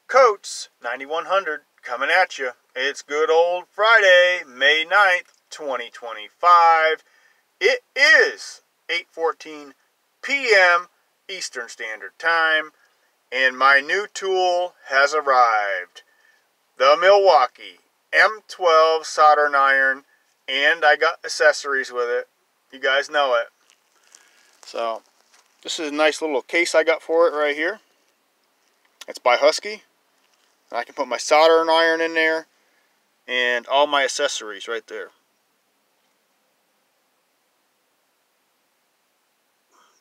Coates 9100 coming at you. It's good old Friday, May 9th, 2025. It is 8:14 p.m. Eastern Standard Time, and my new tool has arrived. The Milwaukee M12 soldering iron, and I got accessories with it. You guys know it. So, this is a nice little case I got for it right here. It's by Husky. I can put my soldering iron in there and all my accessories right there.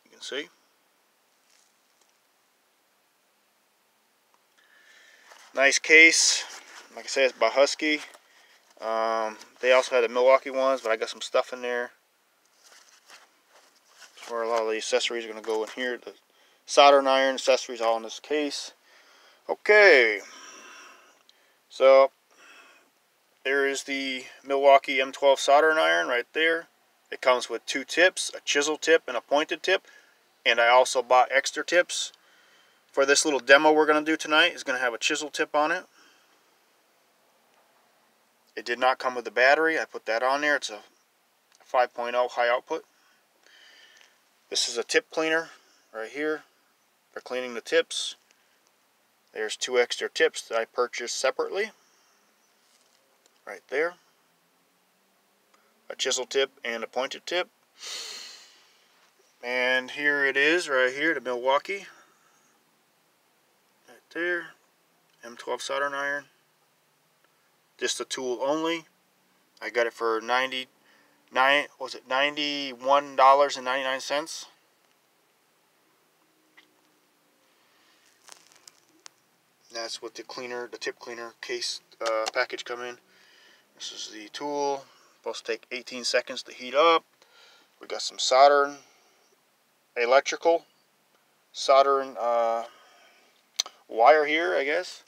You can see. Nice case. Like I said, it's by Husky. They also had the Milwaukee ones, but I got some stuff in there. That's where a lot of the accessories are going to go in here. The soldering iron accessories all in this case. Okay. So, there is the Milwaukee M12 soldering iron right there. It comes with two tips, a chisel tip and a pointed tip. And I also bought extra tips for this little demo we're going to do tonight. It's going to have a chisel tip on it. It did not come with a battery. I put that on there. It's a 5.0 high output. This is a tip cleaner right here for cleaning the tips. There's two extra tips that I purchased separately. Right there. A chisel tip and a pointed tip. And here it is right here, the Milwaukee. Right there. M12 soldering iron. Just the tool only. I got it for $91.99. That's what the tip cleaner case package come in. This is the tool. Supposed to take 18 seconds to heat up. We got some soldering, electrical, soldering wire here, I guess.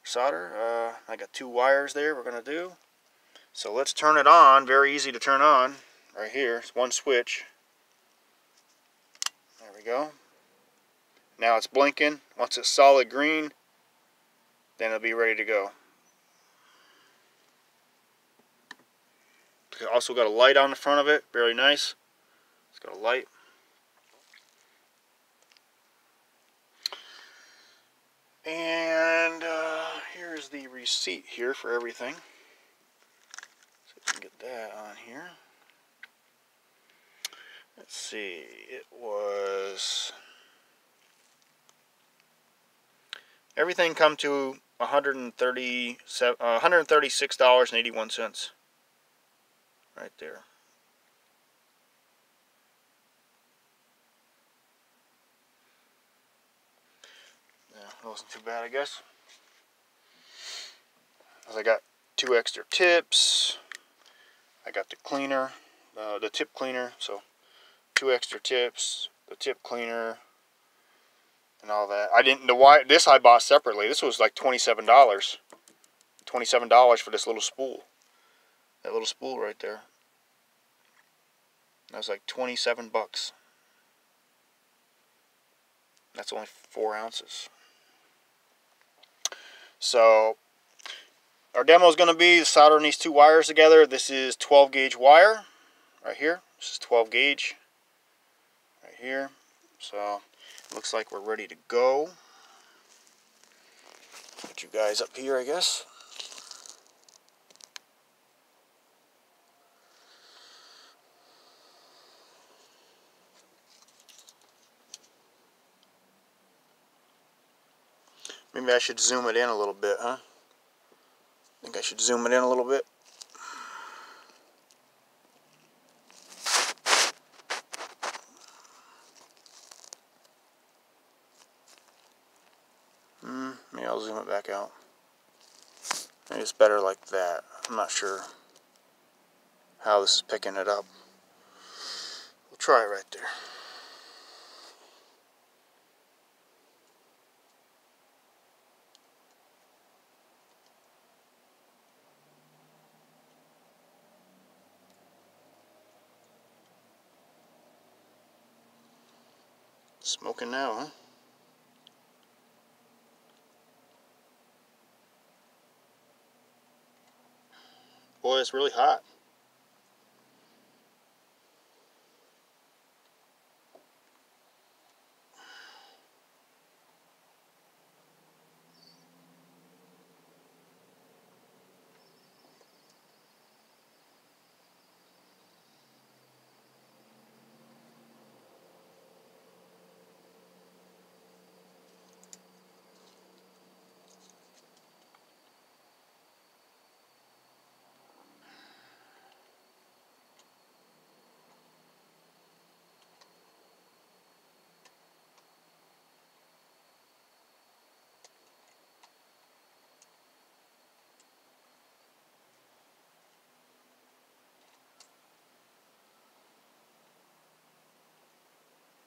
Solder. I got two wires there we're going to do. So let's turn it on. Very easy to turn on. Right here. It's one switch. There we go. Now it's blinking. Once it's solid green, then it'll be ready to go. It's also got a light on the front of it. Very nice. It's got a light. And here's the receipt here for everything. So we can get that on here. Let's see. It was... Everything come to $136.81. Right there. Yeah, that wasn't too bad, I guess. I got two extra tips. I got the cleaner, the tip cleaner. So, two extra tips, the tip cleaner, and all that. This I bought separately. This was like $27. $27 for this little spool. That little spool right there. That was like 27 bucks. That's only 4 ounces. So, our demo is going to be soldering these two wires together. This is 12 gauge wire. Right here. This is 12 gauge. Right here. So, it looks like we're ready to go. Put you guys up here, I guess. Maybe I should zoom it in a little bit, huh? I think I should zoom it in a little bit. Maybe I'll zoom it back out. Maybe it's better like that. I'm not sure how this is picking it up. We'll try it right there. Smoking now, huh? boy, it's really hot.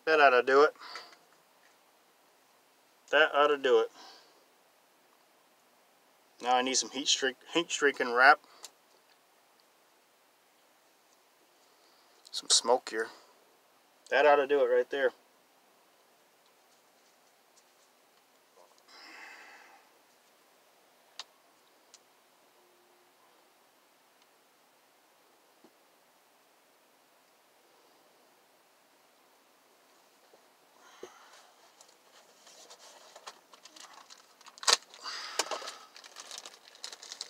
That ought to do it. That ought to do it. Now I need some heat shrieking wrap. Some smoke here. That ought to do it right there.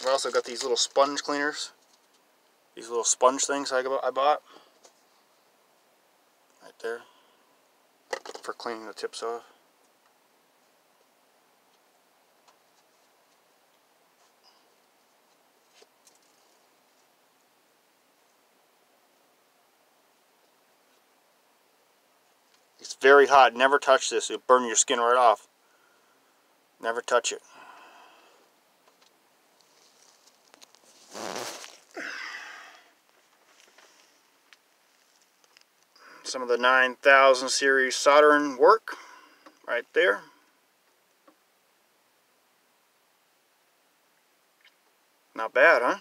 I also got these little sponge cleaners. These little sponge things I bought. Right there. For cleaning the tips off. It's very hot. Never touch this. It'll burn your skin right off. Never touch it. Some of the 9000 series soldering work right there. Not bad, huh?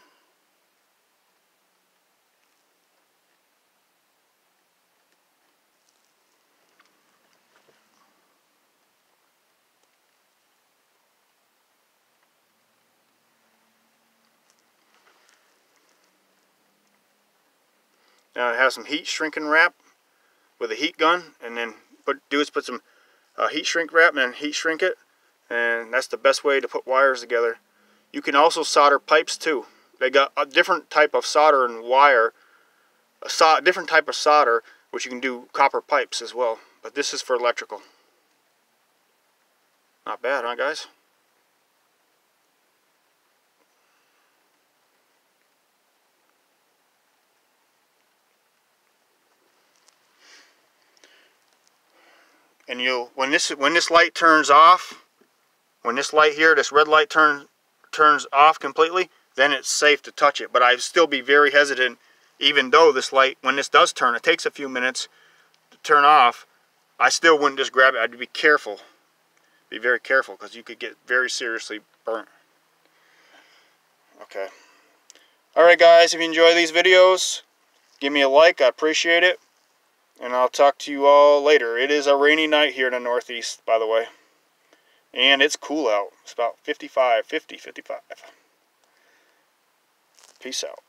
Now it has some heat shrinking wrap with a heat gun, and then put some heat shrink wrap and then heat shrink it, and that's the best way to put wires together. You can also solder pipes too. They got a different type of solder and wire, different type of solder, which you can do copper pipes as well. But this is for electrical. Not bad, huh, guys? And when this light turns off, when this light here, this red light turns off completely, then it's safe to touch it. But I'd still be very hesitant, even though this light, when this does turn, it takes a few minutes to turn off. I still wouldn't just grab it. I'd be careful. Be very careful, because you could get very seriously burnt. Okay. Alright guys, if you enjoy these videos, give me a like. I appreciate it. And I'll talk to you all later. It is a rainy night here in the Northeast, by the way. And it's cool out. It's about 55. Peace out.